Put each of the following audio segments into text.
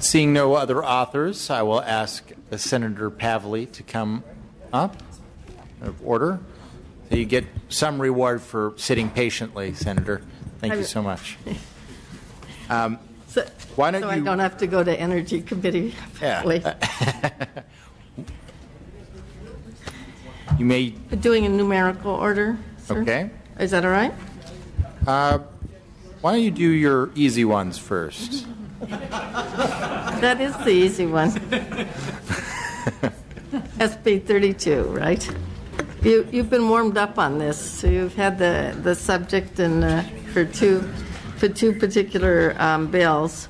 Seeing no other authors, I will ask Senator Pavley to come up. Of order. So you get some reward for sitting patiently, Senator. Thank you so much. Why don't so you? I don't have to go to Energy Committee. Yeah. You may. Doing a numerical order, sir? Okay. Is that all right? Why don't you do your easy ones first? That is the easy one. SB 32, right? You've been warmed up on this, so you've had the subject and for two particular bills.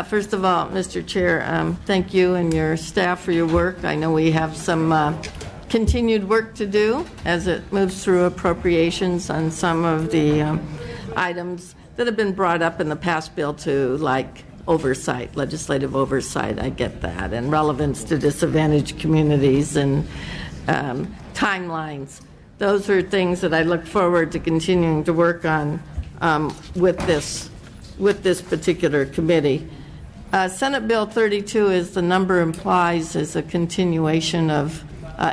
First of all, Mr. Chair, thank you and your staff for your work. I know we have some continued work to do as it moves through appropriations on some of the items that have been brought up in the past bill to, like oversight, legislative oversight, I get that, and relevance to disadvantaged communities and timelines. Those are things that I look forward to continuing to work on with this particular committee. Senate Bill 32, as the number implies, is a continuation of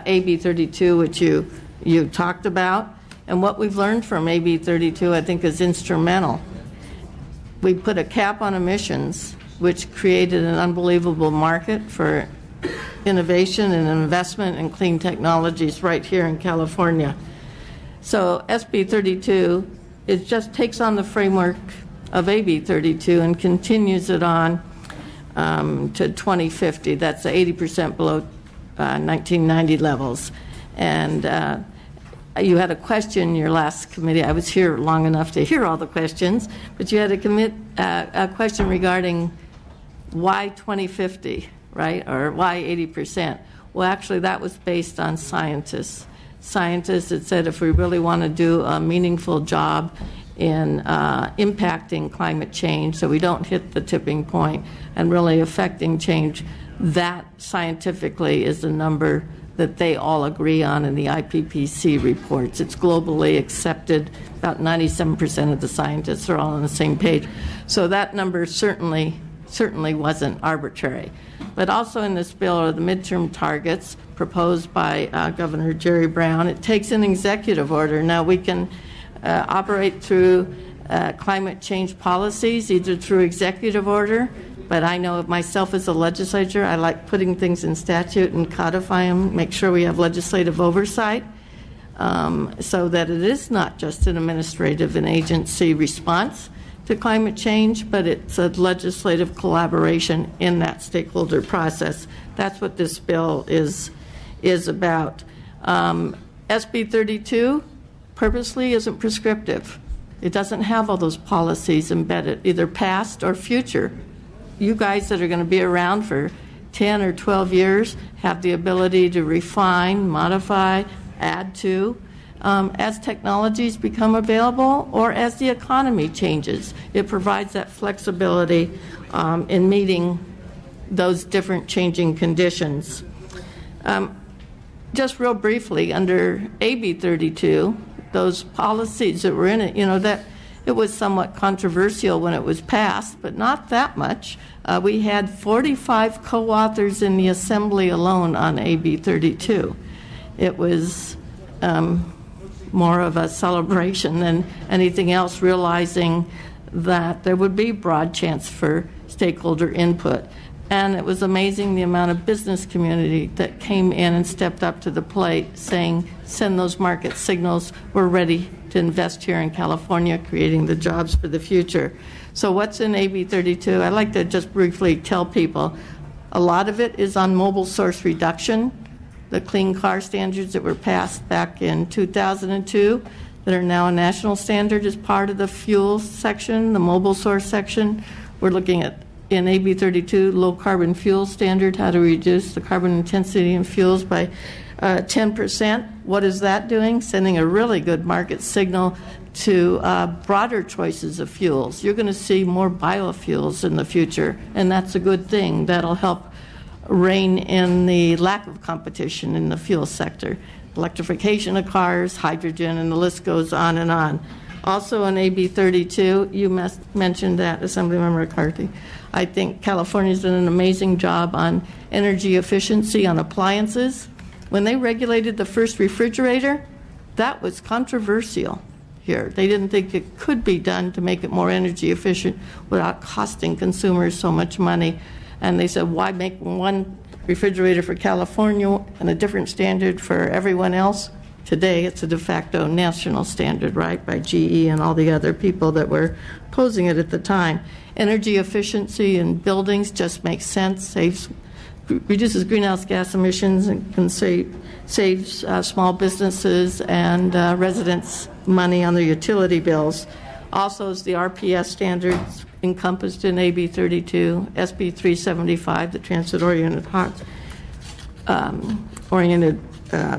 AB 32, which you talked about. And what we've learned from AB 32, I think, is instrumental. We put a cap on emissions, which created an unbelievable market for innovation and investment in clean technologies right here in California. So SB 32, it just takes on the framework of AB 32 and continues it on to 2050. That's 80% below 1990 levels. And you had a question in your last committee. I was here long enough to hear all the questions, but you had a question regarding why 2050, right, or why 80%. Well, actually, that was based on scientists. Scientists had said if we really want to do a meaningful job in impacting climate change so we don't hit the tipping point and really affecting change, that scientifically is the number that they all agree on in the IPCC reports. It's globally accepted. About 97% of the scientists are all on the same page. So that number certainly wasn't arbitrary. But also in this bill are the midterm targets proposed by Governor Jerry Brown. It takes an executive order. Now we can operate through climate change policies, either through executive order, but I know of myself as a legislator, I like putting things in statute and codify them, make sure we have legislative oversight, so that it is not just an administrative and agency response to climate change, but it's a legislative collaboration in that stakeholder process. That's what this bill is about. SB 32 purposely isn't prescriptive. It doesn't have all those policies embedded, either past or future. You guys that are going to be around for 10 or 12 years have the ability to refine, modify, add to, as technologies become available or as the economy changes. It provides that flexibility in meeting those different changing conditions. Just real briefly, under AB 32, those policies that were in it, that it was somewhat controversial when it was passed, but not that much. We had 45 co-authors in the Assembly alone on AB 32. It was more of a celebration than anything else, realizing that there would be broad chance for stakeholder input. And it was amazing the amount of business community that came in and stepped up to the plate saying, send those market signals, we're ready to invest here in California, creating the jobs for the future. So what's in AB 32? I'd like to just briefly tell people, a lot of it is on mobile source reduction, the clean car standards that were passed back in 2002 that are now a national standard as part of the fuel section, the mobile source section. We're looking at, in AB 32, low carbon fuel standard, how to reduce the carbon intensity in fuels by 10%. What is that doing? Sending a really good market signal to broader choices of fuels. You're going to see more biofuels in the future, and that's a good thing. That'll help rein in the lack of competition in the fuel sector. Electrification of cars, hydrogen, and the list goes on and on. Also on AB 32, you mentioned that, Assemblymember McCarthy. I think California's done an amazing job on energy efficiency on appliances. When they regulated the first refrigerator, that was controversial here. They didn't think it could be done to make it more energy efficient without costing consumers so much money. And they said, why make one refrigerator for California and a different standard for everyone else? Today, it's a de facto national standard, right, by GE and all the other people that were opposing it at the time. Energy efficiency in buildings just makes sense, reduces greenhouse gas emissions, and can saves small businesses and residents money on their utility bills. Also, is the RPS standards encompassed in AB 32, SB 375, the Transit-Oriented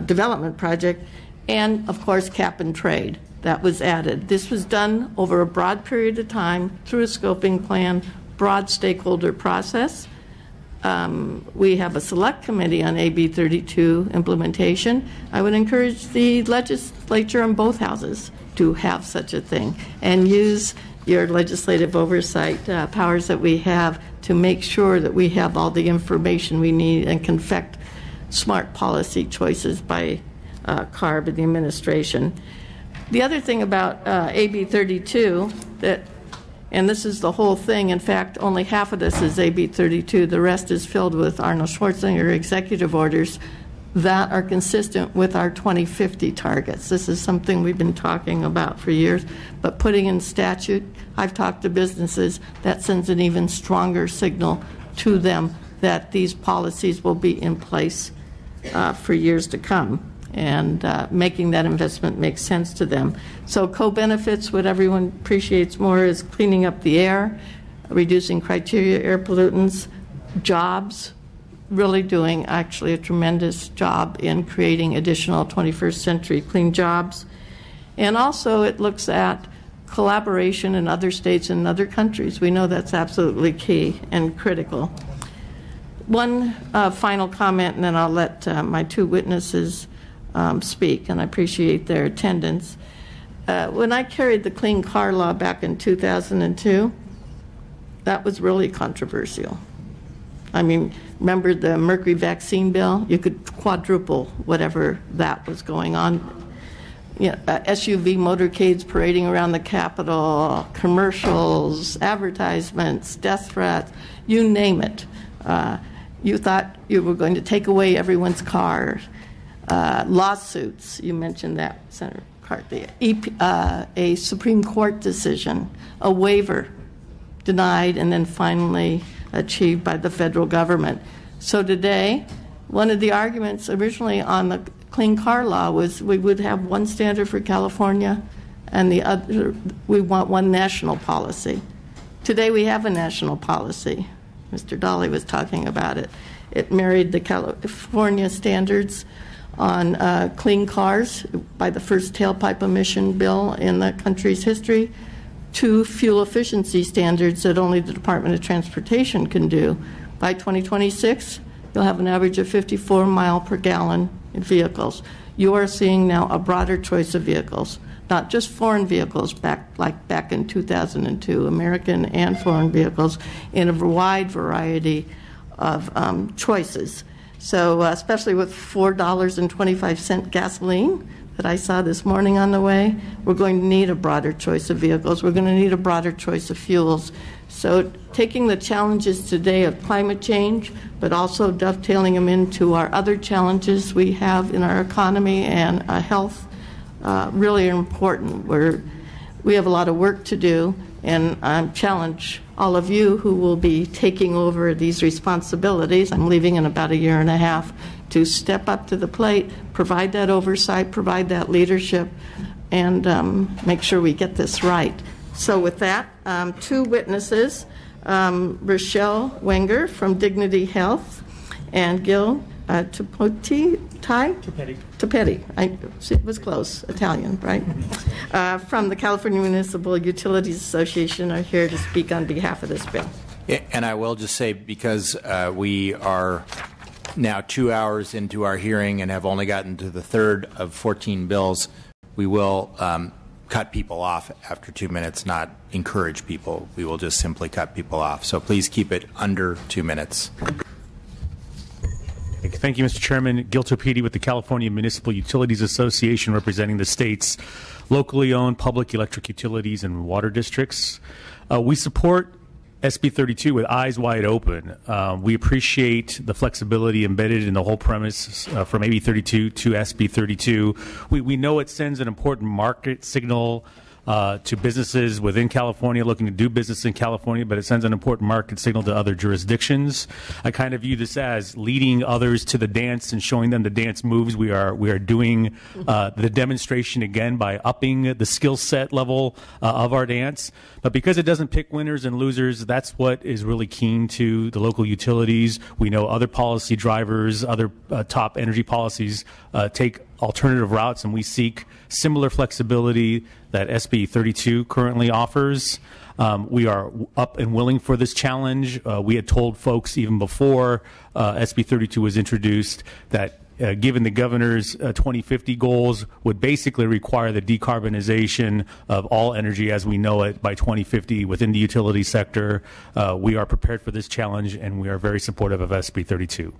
Development Project, and, of course, cap and trade. That was added. This was done over a broad period of time through a scoping plan, broad stakeholder process. We have a select committee on AB 32 implementation. I would encourage the legislature in both houses to have such a thing and use your legislative oversight powers that we have to make sure that we have all the information we need and can affect smart policy choices by CARB and the administration. The other thing about AB 32 and this is the whole thing. In fact, only half of this is AB 32. The rest is filled with Arnold Schwarzenegger executive orders that are consistent with our 2050 targets. This is something we've been talking about for years, but putting in statute, I've talked to businesses, that sends an even stronger signal to them that these policies will be in place for years to come, and making that investment make sense to them. So co-benefits, what everyone appreciates more is cleaning up the air, reducing criteria air pollutants, jobs, really doing actually a tremendous job in creating additional 21st century clean jobs. And also it looks at collaboration in other states and other countries. We know that's absolutely key and critical. One final comment, and then I'll let my two witnesses speak, and I appreciate their attendance. When I carried the Clean Car Law back in 2002, that was really controversial. I mean, remember the mercury vaccine bill? You could quadruple whatever that was going on. You know, SUV motorcades parading around the Capitol, commercials, advertisements, death threats, you name it. You thought you were going to take away everyone's car. Lawsuits, you mentioned that, Senator McCarthy. A Supreme Court decision, a waiver denied and then finally achieved by the federal government. So today, one of the arguments originally on the Clean Car Law was we would have one standard for California and the other, we want one national policy. Today we have a national policy. Mr. Dolly was talking about it. It married the California standards on clean cars by the first tailpipe emission bill in the country's history to fuel efficiency standards that only the Department of Transportation can do. By 2026, you'll have an average of 54 mile per gallon in vehicles. You are seeing now a broader choice of vehicles, not just foreign vehicles back in 2002, American and foreign vehicles in a wide variety of choices. So especially with $4.25 gasoline that I saw this morning on the way, we're going to need a broader choice of vehicles. We're going to need a broader choice of fuels. So taking the challenges today of climate change, but also dovetailing them into our other challenges we have in our economy and health, really important. We have a lot of work to do, and I challenge all of you who will be taking over these responsibilities. I'm leaving in about a year and a half to step up to the plate, provide that oversight, provide that leadership, and make sure we get this right. So with that, two witnesses, Rochelle Wenger from Dignity Health and Gil Tapetti. It was close, Italian, right? From the California Municipal Utilities Association are here to speak on behalf of this bill. And I will just say, because we are now 2 hours into our hearing and have only gotten to the third of 14 bills, we will cut people off after 2 minutes, not encourage people. We will just simply cut people off. So please keep it under 2 minutes. Thank you, Mr. Chairman. Gil Torpedi with the California Municipal Utilities Association, representing the state's locally owned public electric utilities and water districts. We support SB 32 with eyes wide open. We appreciate the flexibility embedded in the whole premise from AB 32 to SB 32. We know it sends an important market signal to businesses within California looking to do business in California, but it sends an important market signal to other jurisdictions. I kind of view this as leading others to the dance and showing them the dance moves. We are doing the demonstration again by upping the skill set level of our dance. But because it doesn't pick winners and losers, that's what is really keen to the local utilities. We know other policy drivers, other top energy policies take alternative routes, and we seek similar flexibility that SB 32 currently offers. We are up and willing for this challenge. We had told folks even before SB 32 was introduced that given the governor's 2050 goals, would basically require the decarbonization of all energy as we know it by 2050 within the utility sector. We are prepared for this challenge, and we are very supportive of SB 32.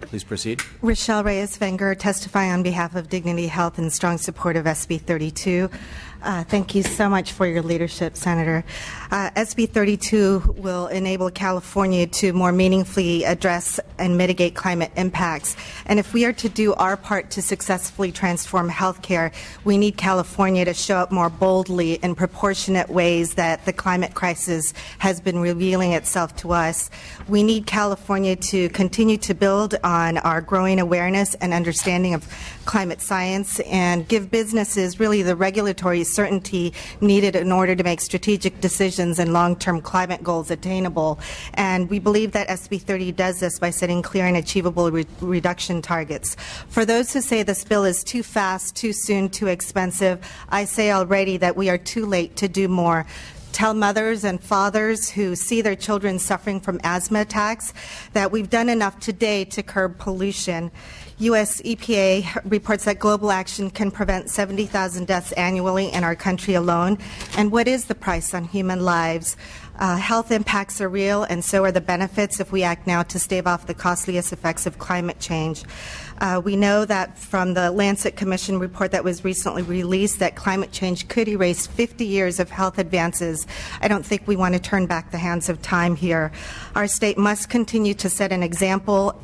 Please proceed. Rochelle Reyes-Wenger, testifying on behalf of Dignity Health in strong support of SB 32. Thank you so much for your leadership, Senator. SB 32 will enable California to more meaningfully address and mitigate climate impacts. And if we are to do our part to successfully transform healthcare, we need California to show up more boldly in proportionate ways that the climate crisis has been revealing itself to us. We need California to continue to build on our growing awareness and understanding of climate science and give businesses really the regulatory certainty needed in order to make strategic decisions and long-term climate goals attainable. And we believe that SB 30 does this by setting clear and achievable reduction targets. For those who say this bill is too fast, too soon, too expensive, I say already that we are too late to do more. Tell mothers and fathers who see their children suffering from asthma attacks that we've done enough today to curb pollution. U.S. EPA reports that global action can prevent 70,000 deaths annually in our country alone. And what is the price on human lives? Health impacts are real, and so are the benefits if we act now to stave off the costliest effects of climate change. We know that from the Lancet Commission report that was recently released that climate change could erase 50 years of health advances. I don't think we want to turn back the hands of time here. Our state must continue to set an example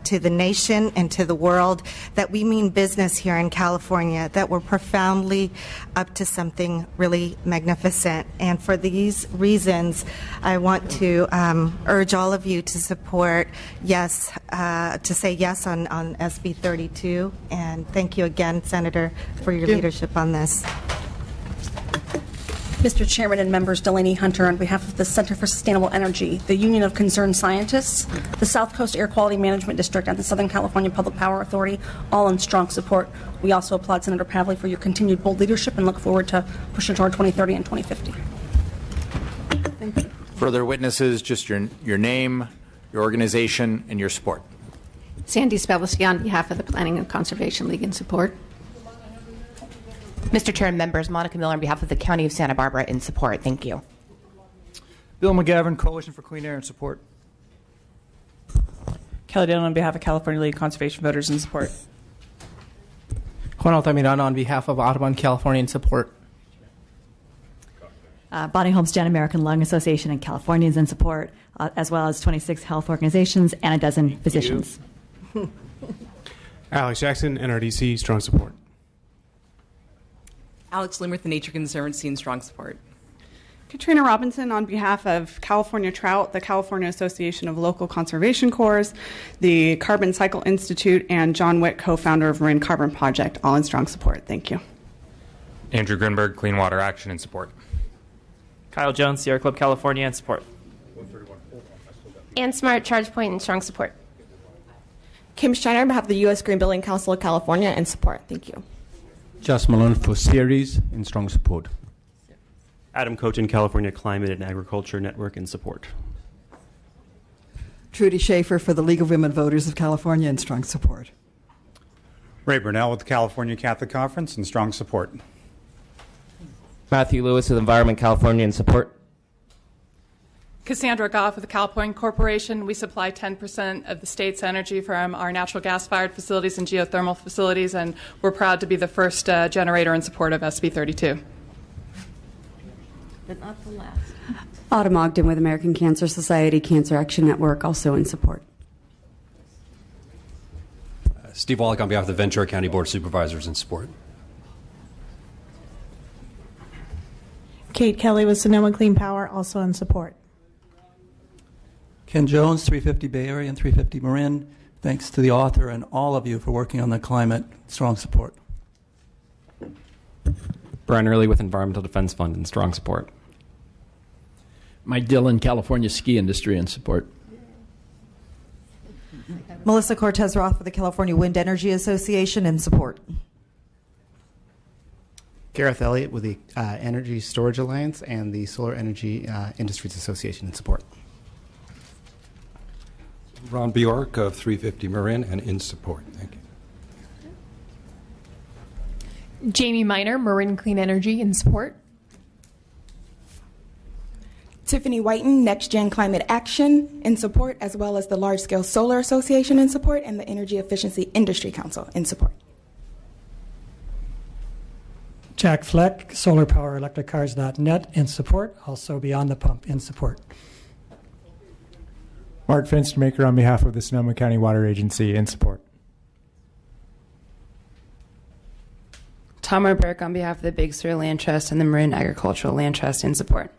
to the nation and to the world that we mean business here in California, that we're profoundly up to something really magnificent. And for these reasons, I want to urge all of you to support yes, to say yes on SB 32. And thank you again, Senator, for your leadership on this. Mr. Chairman and members, Delaney Hunter on behalf of the Center for Sustainable Energy, the Union of Concerned Scientists, the South Coast Air Quality Management District, and the Southern California Public Power Authority, all in strong support. We also applaud Senator Pavley for your continued bold leadership and look forward to pushing toward 2030 and 2050. Thank you. Further witnesses, just your name, your organization, and your support. Sandy Spelowski on behalf of the Planning and Conservation League in support. Mr. Chair and members, Monica Miller on behalf of the County of Santa Barbara in support. Thank you. Bill McGavin, Coalition for Clean Air in support. Kelly Dillon on behalf of California League of Conservation Voters in support. Juan Altamirano on behalf of Audubon, California in support. Bonnie Holmes-Jan, American Lung Association and Californians in support, as well as 26 health organizations and a dozen physicians. Alex Jackson, NRDC, strong support. Alex Limmer, the Nature Conservancy, in strong support. Katrina Robinson on behalf of California Trout, the California Association of Local Conservation Corps, the Carbon Cycle Institute, and John Witt, co-founder of Marin Carbon Project, all in strong support. Thank you. Andrew Grinberg, Clean Water Action, in support. Kyle Jones, Sierra Club California, in support. Ann Smart, ChargePoint, in strong support. Kim Steiner on behalf of the U.S. Green Building Council of California, in support. Thank you. Just Malone for Ceres in strong support. Adam Cochin, California Climate and Agriculture Network in support. Trudy Schaefer for the League of Women Voters of California in strong support. Ray Burnell with the California Catholic Conference in strong support. Matthew Lewis with Environment California in support. Cassandra Goff with the California Corporation. We supply 10% of the state's energy from our natural gas-fired facilities and geothermal facilities, and we're proud to be the first generator in support of SB 32. But not the last. Autumn Ogden with American Cancer Society Cancer Action Network, also in support. Steve Wallach on behalf of the Ventura County Board of Supervisors in support. Kate Kelly with Sonoma Clean Power, also in support. Ken Jones, 350 Bay Area and 350 Marin. Thanks to the author and all of you for working on the climate. Strong support. Brian Early with Environmental Defense Fund in strong support. Mike Dillon, California Ski Industry in support. Melissa Cortez Roth with the California Wind Energy Association in support. Gareth Elliott with the Energy Storage Alliance and the Solar Energy Industries Association in support. Ron Bjork of 350 Marin and in support. Thank you. Jamie Miner, Marin Clean Energy in support. Tiffany Whiten, Next Gen Climate Action in support, as well as the Large Scale Solar Association in support and the Energy Efficiency Industry Council in support. Jack Fleck, SolarPowerElectricCars.net in support, also Beyond the Pump in support. Mark Fenstermaker on behalf of the Sonoma County Water Agency in support. Tamara Burke on behalf of the Big Sur Land Trust and the Marin Agricultural Land Trust in support.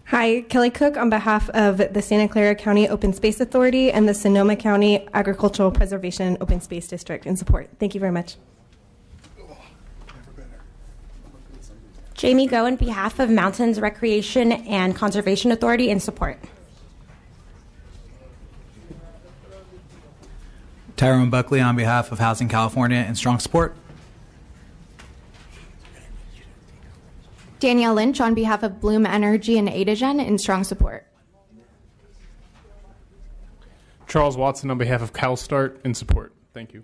Hi, Kelly Cook on behalf of the Santa Clara County Open Space Authority and the Sonoma County Agricultural Preservation and Open Space District in support. Thank you very much. Jamie Go on behalf of Mountains Recreation and Conservation Authority in support. Tyrone Buckley on behalf of Housing California in strong support. Danielle Lynch on behalf of Bloom Energy and Adagen in strong support. Charles Watson on behalf of CalStart in support. Thank you.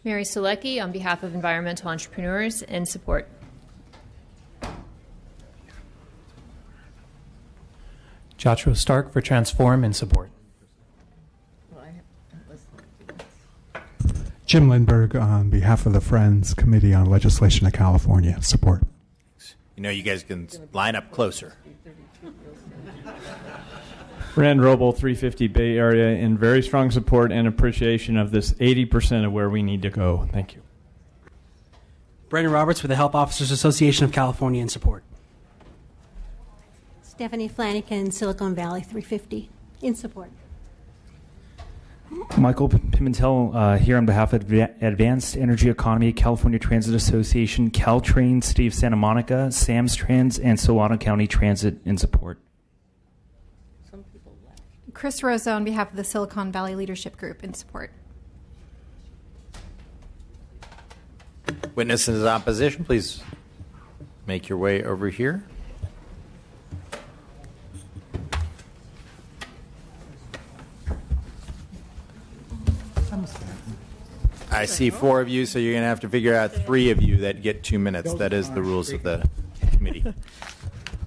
Mary Solecki on behalf of Environmental Entrepreneurs in support. Joshua Stark for Transform in support. Jim Lindberg on behalf of the Friends Committee on Legislation of California. Support. You know, you guys can line up closer. Rand Roble, 350 Bay Area, in very strong support and appreciation of this 80% of where we need to go. Thank you. Brandon Roberts with the Health Officers Association of California in support. Stephanie Flanagan, Silicon Valley 350 in support. Michael Pimentel here on behalf of Advanced Energy Economy, California Transit Association, Caltrain, City of Santa Monica, Sam's Trans, and Solano County Transit in support. Chris Rosa on behalf of the Silicon Valley Leadership Group in support. Witnesses in opposition, please make your way over here. I see 4 of you, so you're going to have to figure out 3 of you that get 2 minutes. That is the rules of the committee.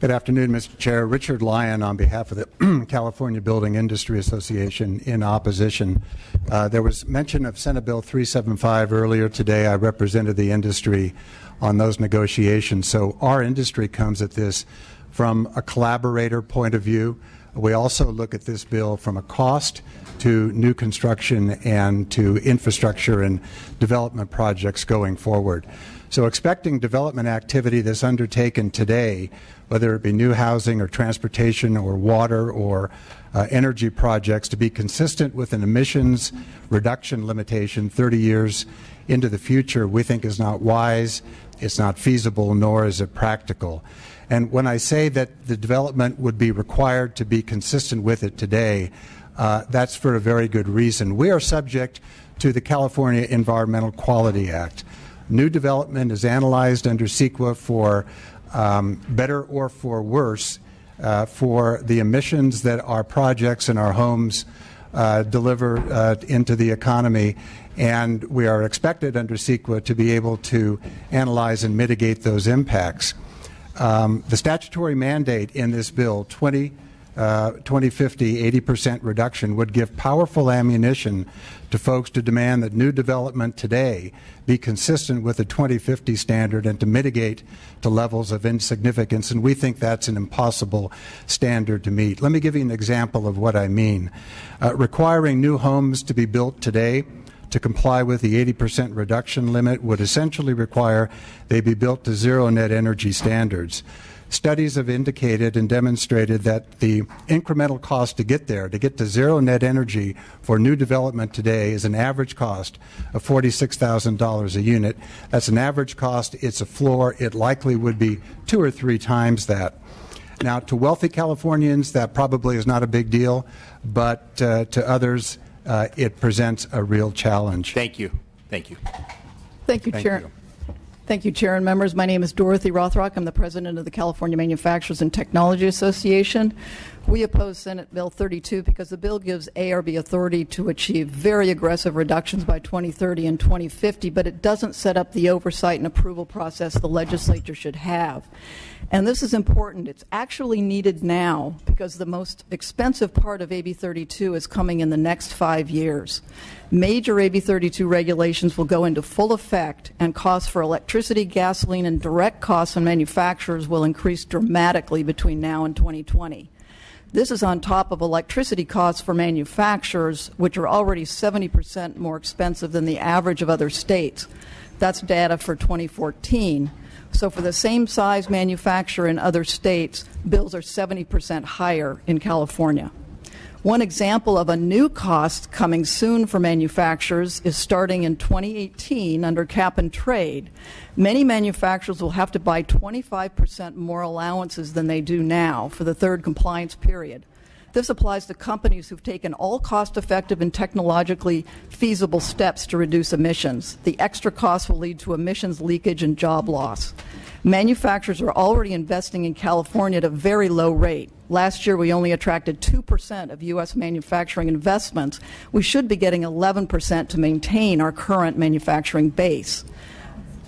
Good afternoon, Mr. Chair. Richard Lyon on behalf of the California Building Industry Association in opposition. There was mention of Senate Bill 375 earlier today. I represented the industry on those negotiations. So our industry comes at this from a collaborator point of view. We also look at this bill from a cost to new construction and to infrastructure and development projects going forward. So expecting development activity that's undertaken today, whether it be new housing or transportation or water or energy projects, to be consistent with an emissions reduction limitation 30 years into the future, we think is not wise, it's not feasible, nor is it practical. And when I say that the development would be required to be consistent with it today, that's for a very good reason. We are subject to the California Environmental Quality Act. New development is analyzed under CEQA for better or for worse for the emissions that our projects and our homes deliver into the economy, and we are expected under CEQA to be able to analyze and mitigate those impacts. The statutory mandate in this bill, 2050 80% reduction, would give powerful ammunition to folks to demand that new development today be consistent with the 2050 standard and to mitigate to levels of insignificance, and we think that's an impossible standard to meet. Let me give you an example of what I mean. Requiring new homes to be built today to comply with the 80% reduction limit would essentially require they be built to zero net energy standards. Studies have indicated and demonstrated that the incremental cost to get there, to get to zero net energy for new development today, is an average cost of $46,000 a unit. That's an average cost. It's a floor. It likely would be 2 or 3 times that. Now, to wealthy Californians, that probably is not a big deal, but to others, it presents a real challenge. Thank you. Thank you. Thank you, Chair. Thank you, Chair and members. My name is Dorothy Rothrock. I'm the president of the California Manufacturers and Technology Association. We oppose Senate Bill 32 because the bill gives ARB authority to achieve very aggressive reductions by 2030 and 2050, but it doesn't set up the oversight and approval process the legislature should have. And this is important. It's actually needed now because the most expensive part of AB 32 is coming in the next 5 years. Major AB 32 regulations will go into full effect, and costs for electricity, gasoline, and direct costs on manufacturers will increase dramatically between now and 2020. This is on top of electricity costs for manufacturers, which are already 70% more expensive than the average of other states. That's data for 2014. So for the same size manufacturer in other states, bills are 70% higher in California. One example of a new cost coming soon for manufacturers is starting in 2018 under cap and trade. Many manufacturers will have to buy 25% more allowances than they do now for the third compliance period. This applies to companies who've taken all cost-effective and technologically feasible steps to reduce emissions. The extra costs will lead to emissions leakage and job loss. Manufacturers are already investing in California at a very low rate. Last year, we only attracted 2% of U.S. manufacturing investments. We should be getting 11% to maintain our current manufacturing base.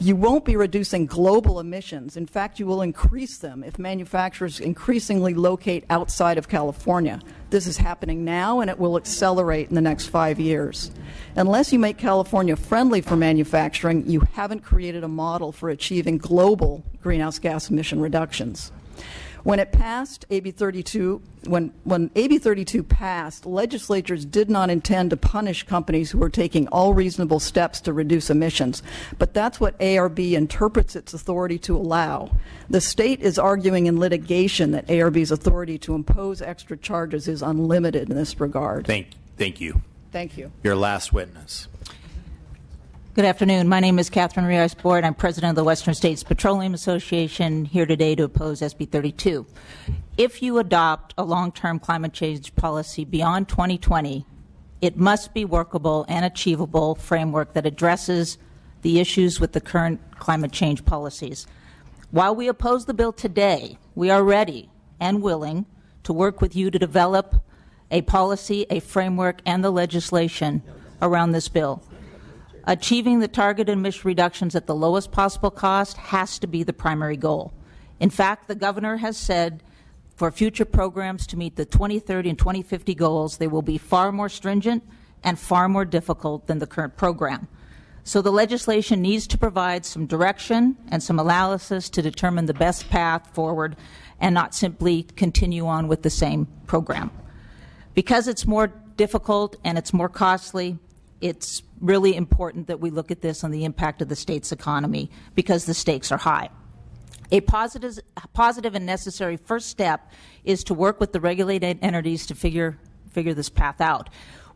You won't be reducing global emissions. In fact, you will increase them if manufacturers increasingly locate outside of California. This is happening now, and it will accelerate in the next 5 years. Unless you make California friendly for manufacturing, you haven't created a model for achieving global greenhouse gas emission reductions. When it passed, AB 32, when AB 32 passed, legislatures did not intend to punish companies who were taking all reasonable steps to reduce emissions. But that's what ARB interprets its authority to allow. The state is arguing in litigation that ARB's authority to impose extra charges is unlimited in this regard. Thank you. Thank you. Your last witness. Good afternoon. My name is Catherine Rios-Board. I'm president of the Western States Petroleum Association, here today to oppose SB 32. If you adopt a long-term climate change policy beyond 2020, it must be workable and achievable framework that addresses the issues with the current climate change policies. While we oppose the bill today, we are ready and willing to work with you to develop a policy, a framework, and the legislation around this bill. Achieving the targeted emission reductions at the lowest possible cost has to be the primary goal. In fact, the governor has said for future programs to meet the 2030 and 2050 goals, they will be far more stringent and far more difficult than the current program. So the legislation needs to provide some direction and some analysis to determine the best path forward and not simply continue on with the same program. Because it's more difficult and it's more costly, it's really important that we look at this on the impact of the state's economy because the stakes are high. A positive and necessary first step is to work with the regulated entities to figure this path out.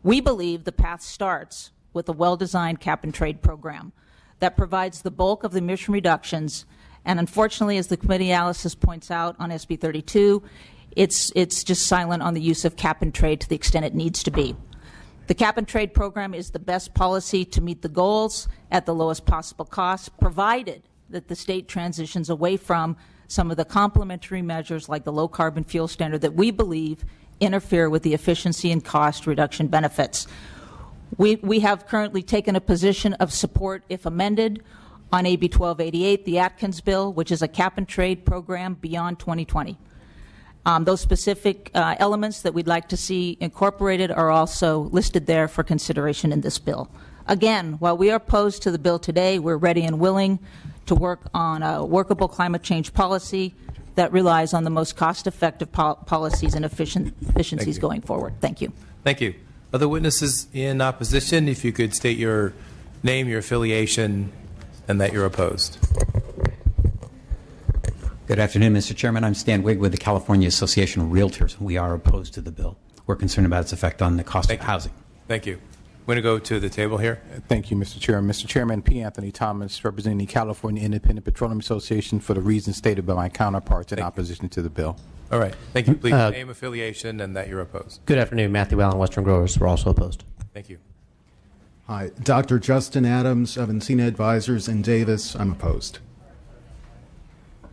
We believe the path starts with a well-designed cap-and-trade program that provides the bulk of the emission reductions, and unfortunately, as the committee analysis points out on SB 32, it's just silent on the use of cap-and-trade to the extent it needs to be. The cap-and-trade program is the best policy to meet the goals at the lowest possible cost, provided that the state transitions away from some of the complementary measures like the low carbon fuel standard that we believe interfere with the efficiency and cost reduction benefits. We have currently taken a position of support, if amended, on AB 1288, the Atkins bill, which is a cap and trade program beyond 2020. Those specific elements that we'd like to see incorporated are also listed there for consideration in this bill. Again, while we are opposed to the bill today, we're ready and willing to work on a workable climate change policy that relies on the most cost-effective policies and efficiencies going forward. Thank you. Thank you. Other witnesses in opposition, if you could state your name, your affiliation, and that you're opposed. Good afternoon, Mr. Chairman. I'm Stan Wigg with the California Association of Realtors. We are opposed to the bill. We're concerned about its effect on the cost of housing. Thank you. I'm going to go to the table here. Thank you, Mr. Chairman. Mr. Chairman, P. Anthony Thomas, representing the California Independent Petroleum Association, for the reasons stated by my counterparts in opposition to the bill. All right. Thank you. Please name, affiliation, and that you're opposed. Good afternoon. Matthew Allen, Western Growers. We're also opposed. Thank you. Hi. Dr. Justin Adams of Encina Advisors in Davis. I'm opposed.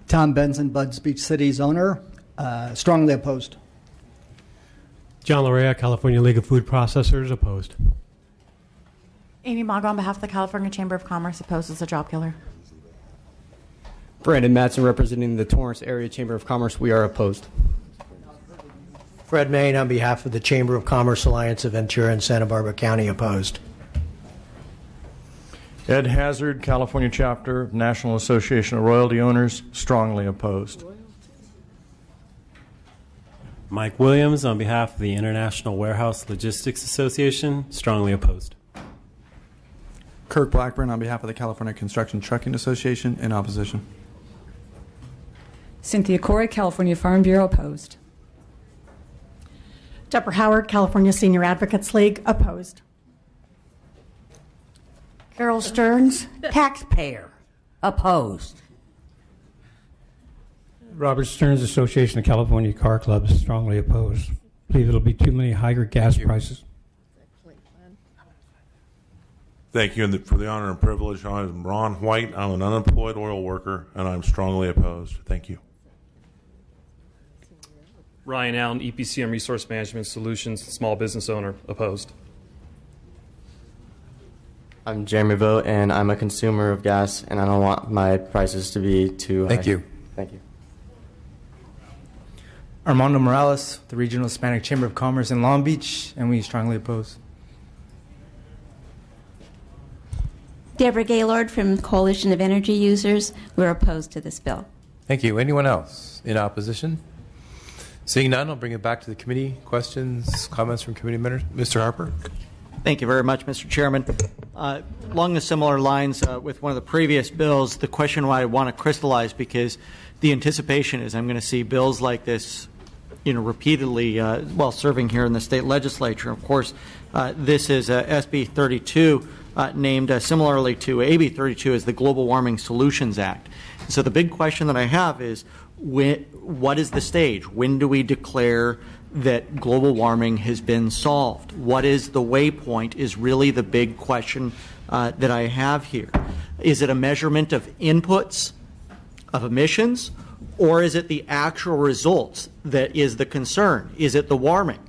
Tom Benson, Buds Beach City's owner. Strongly opposed. John Lorea, California League of Food Processors. Opposed. Amy Maga on behalf of the California Chamber of Commerce opposes the job killer. Brandon Matson representing the Torrance Area Chamber of Commerce. We are opposed. Fred Main on behalf of the Chamber of Commerce Alliance of Ventura and Santa Barbara County opposed. Ed Hazard, California Chapter, National Association of Royalty Owners, strongly opposed. Mike Williams on behalf of the International Warehouse Logistics Association, strongly opposed. Kirk Blackburn on behalf of the California Construction Trucking Association, in opposition. Cynthia Corey, California Farm Bureau opposed. Deborah Howard, California Senior Advocates League opposed. Carol Stearns, taxpayer, opposed. Robert Stearns Association of California Car Clubs, strongly opposed. Believe it'll be too many higher gas prices. Thank you for the honor and privilege. I'm Ron White. I'm an unemployed oil worker, and I'm strongly opposed. Thank you. Ryan Allen, EPCM Resource Management Solutions, small business owner, opposed. I'm Jeremy Vogt, and I'm a consumer of gas, and I don't want my prices to be too high. Thank you. Thank you. Armando Morales, the Regional Hispanic Chamber of Commerce in Long Beach, and we strongly oppose. Deborah Gaylord from Coalition of Energy Users. We're opposed to this bill. Thank you. Anyone else in opposition? Seeing none, I'll bring it back to the committee. Questions, comments from committee members? Mr. Harper? Thank you very much, Mr. Chairman. Along the similar lines with one of the previous bills, the question I want to crystallize, because the anticipation is I'm going to see bills like this, repeatedly while serving here in the state legislature. Of course, this is SB 32, named similarly to AB 32 as the Global Warming Solutions Act. So the big question that I have is, what is the stage? When do we declare that global warming has been solved? What is the waypoint is really the big question that I have here. Is it a measurement of inputs, of emissions, or is it the actual results that is the concern? Is it the warming?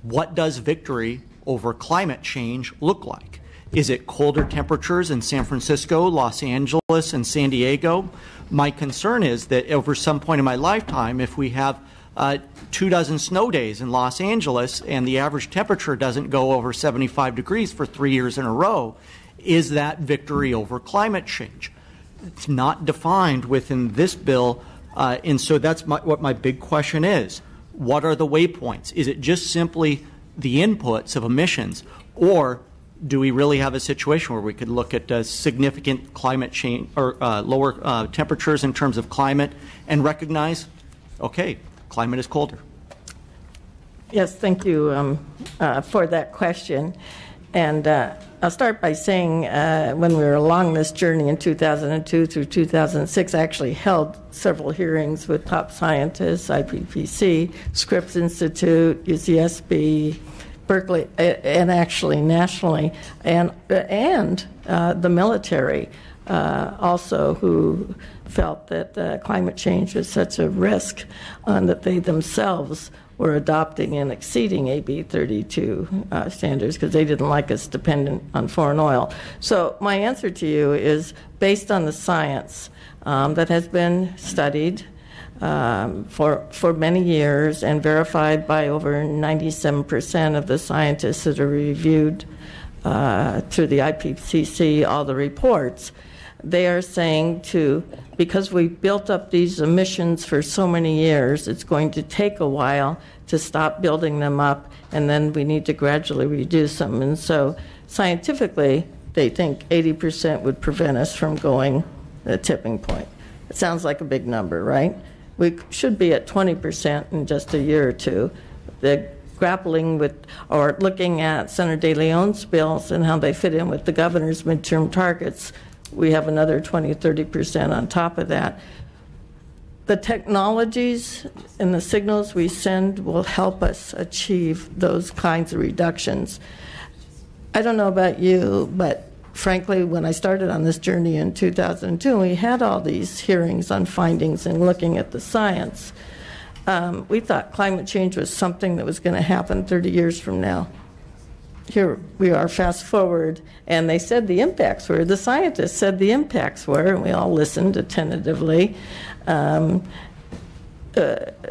What does victory over climate change look like? Is it colder temperatures in San Francisco, Los Angeles, and San Diego? My concern is that over some point in my lifetime, if we have 24 snow days in Los Angeles and the average temperature doesn't go over 75 degrees for 3 years in a row, is that victory over climate change? It's not defined within this bill, and so that's what my big question is. What are the waypoints? Is it just simply the inputs of emissions, or do we really have a situation where we could look at significant climate change or lower temperatures in terms of climate and recognize, okay, climate is colder? Yes, thank you for that question. And I'll start by saying when we were along this journey in 2002 through 2006, I actually held several hearings with top scientists, IPCC, Scripps Institute, UCSB, Berkeley, and actually nationally, and the military. also who felt that climate change was such a risk that they themselves were adopting and exceeding AB 32 standards because they didn't like us dependent on foreign oil. So my answer to you is based on the science that has been studied for many years and verified by over 97% of the scientists that are reviewed through the IPCC, all the reports. They are saying because we built up these emissions for so many years, it's going to take a while to stop building them up, and then we need to gradually reduce them. And so scientifically, they think 80% would prevent us from going the tipping point. It sounds like a big number, right? We should be at 20% in just a year or two. They're grappling with or looking at Senator De Leon's bills and how they fit in with the governor's midterm targets. We have another 20-30% on top of that. The technologies and the signals we send will help us achieve those kinds of reductions. I don't know about you, but frankly, when I started on this journey in 2002, we had all these hearings on findings and looking at the science. We thought climate change was something that was going to happen 30 years from now. Here we are, fast forward, and they said the impacts were, the scientists said the impacts were, and we all listened attentively,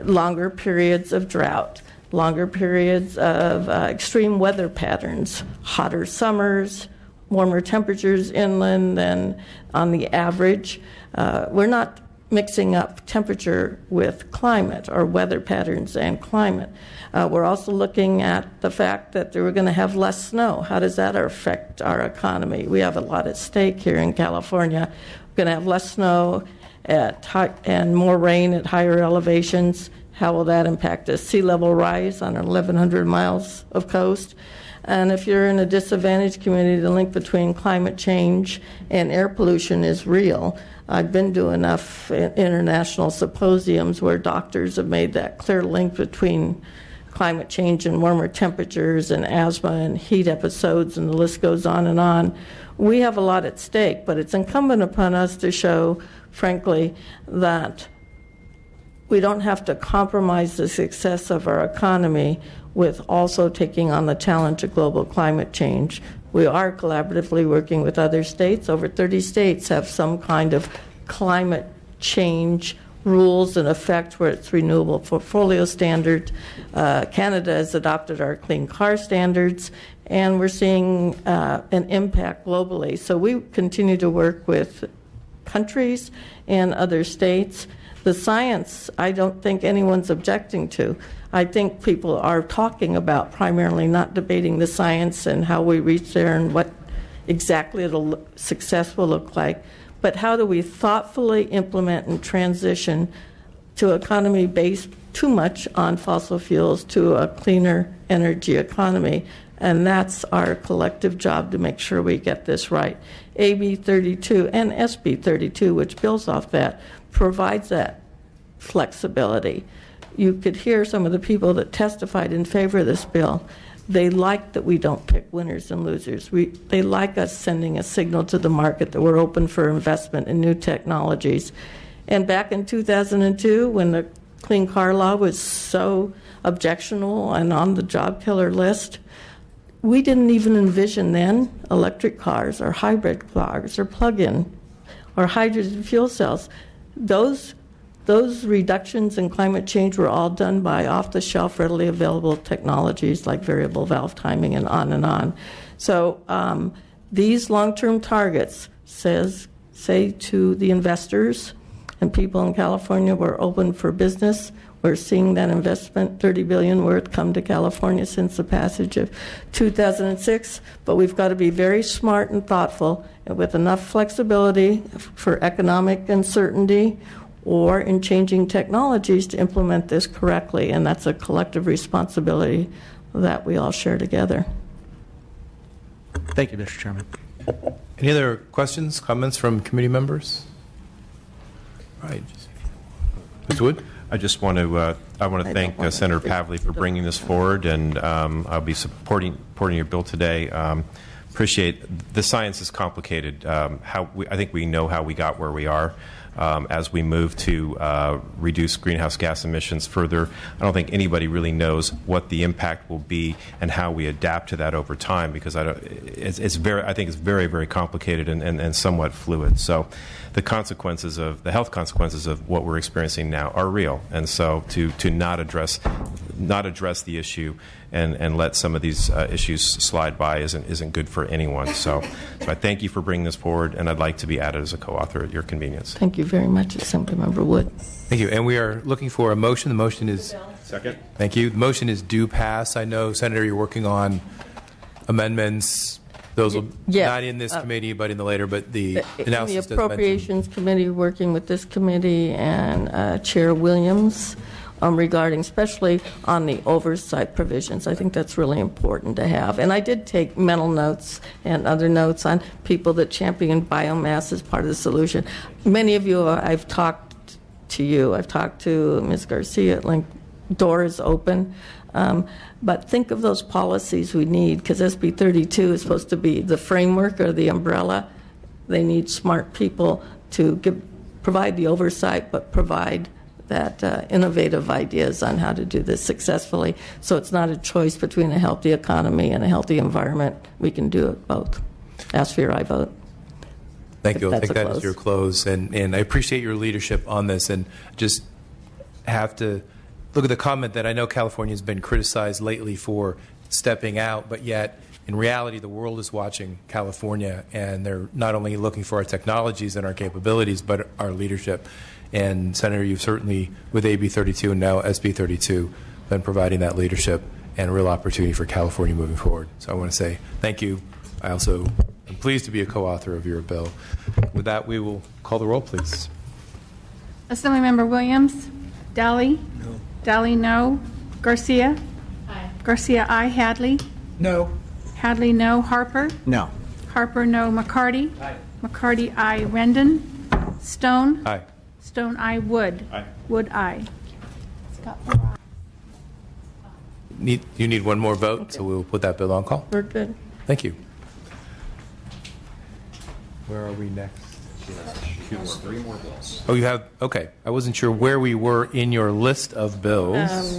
longer periods of drought, longer periods of extreme weather patterns, hotter summers, warmer temperatures inland than on the average. We're not mixing up temperature with climate or weather patterns and climate. We're also looking at the fact that we're going to have less snow. How does that affect our economy? We have a lot at stake here in California. We're going to have less snow and more rain at higher elevations. How will that impact us? Sea level rise on 1,100 miles of coast. And if you're in a disadvantaged community, the link between climate change and air pollution is real. I've been to enough international symposiums where doctors have made that clear link between climate change and warmer temperatures and asthma and heat episodes, and the list goes on and on. We have a lot at stake, but it's incumbent upon us to show, frankly, that we don't have to compromise the success of our economy with also taking on the challenge of global climate change. We are collaboratively working with other states. Over 30 states have some kind of climate change rules in effect where it's renewable portfolio standard. Canada has adopted our clean car standards, and we're seeing an impact globally. So we continue to work with countries and other states. The science, I don't think anyone's objecting to. I think people are talking about primarily not debating the science and how we reach there and what exactly success will look like, but how do we thoughtfully implement and transition to an economy based too much on fossil fuels to a cleaner energy economy. And that's our collective job to make sure we get this right. AB 32 and SB 32, which builds off that, provides that flexibility. You could hear some of the people that testified in favor of this bill. They like that we don't pick winners and losers. They like us sending a signal to the market that we're open for investment in new technologies. And back in 2002, when the Clean Car Law was so objectionable and on the job killer list, we didn't even envision then electric cars or hybrid cars or plug-in or hydrogen fuel cells. Those reductions in climate change were all done by off-the-shelf, readily available technologies like variable valve timing and on and on. So these long-term targets say to the investors and people in California, we're open for business. We're seeing that investment, $30 billion worth, come to California since the passage of 2006. But we've got to be very smart and thoughtful, and with enough flexibility for economic uncertainty or in changing technologies to implement this correctly. And that's a collective responsibility that we all share together. Thank you, Mr. Chairman. Any other questions, comments from committee members? All right. Mr. Wood? I just want to thank Senator Pavley for bringing this forward, and I'll be supporting your bill today. appreciate the science is complicated. I think we know how we got where we are. As we move to reduce greenhouse gas emissions further, I don't think anybody really knows what the impact will be and how we adapt to that over time, because I think it's very, very complicated and somewhat fluid. So the health consequences of what we're experiencing now are real, and so to not address the issue and let some of these issues slide by isn't good for anyone. So I thank you for bringing this forward, and I'd like to be added as a co-author at your convenience. Thank you very much, Assemblymember Wood. Thank you. And we are looking for a motion. The motion is... Second. Thank you. The motion is do pass. I know, Senator, you're working on amendments. Those will not in this committee, but in the later. But the analysis in the Appropriations Committee, working with this committee and Chair Williams regarding, especially on the oversight provisions. I think that's really important to have. And I did take mental notes and other notes on people that champion biomass as part of the solution. Many of you, I've talked to you. I've talked to Ms. Garcia. Like, door is open. But think of those policies we need, because SB 32 is supposed to be the framework or the umbrella. They need smart people to provide the oversight, but provide that innovative ideas on how to do this successfully. So it's not a choice between a healthy economy and a healthy environment. We can do it both. Ask for your I vote. Thank you. I'll take that as your close. And I appreciate your leadership on this, and just have to look at the comment that I know California has been criticized lately for stepping out, but yet in reality the world is watching California, and they're not only looking for our technologies and our capabilities, but our leadership. And Senator, you've certainly, with AB 32 and now SB 32, been providing that leadership and a real opportunity for California moving forward. So I want to say thank you. I also am pleased to be a co-author of your bill. With that, we will call the roll, please. Assemblymember Williams? Daly? No. Daly, no. Garcia? Aye. Garcia, aye. Hadley? No. Hadley, no. Harper? No. Harper, no. McCarty? Aye. McCarty, aye. Rendon? Stone? Aye. Stone, aye. Wood? Aye. Wood, aye. You need one more vote, so we'll put that bill on call. We're good. Thank you. Where are we next? 3 more bills. Oh, you have? Okay. I wasn't sure where we were in your list of bills.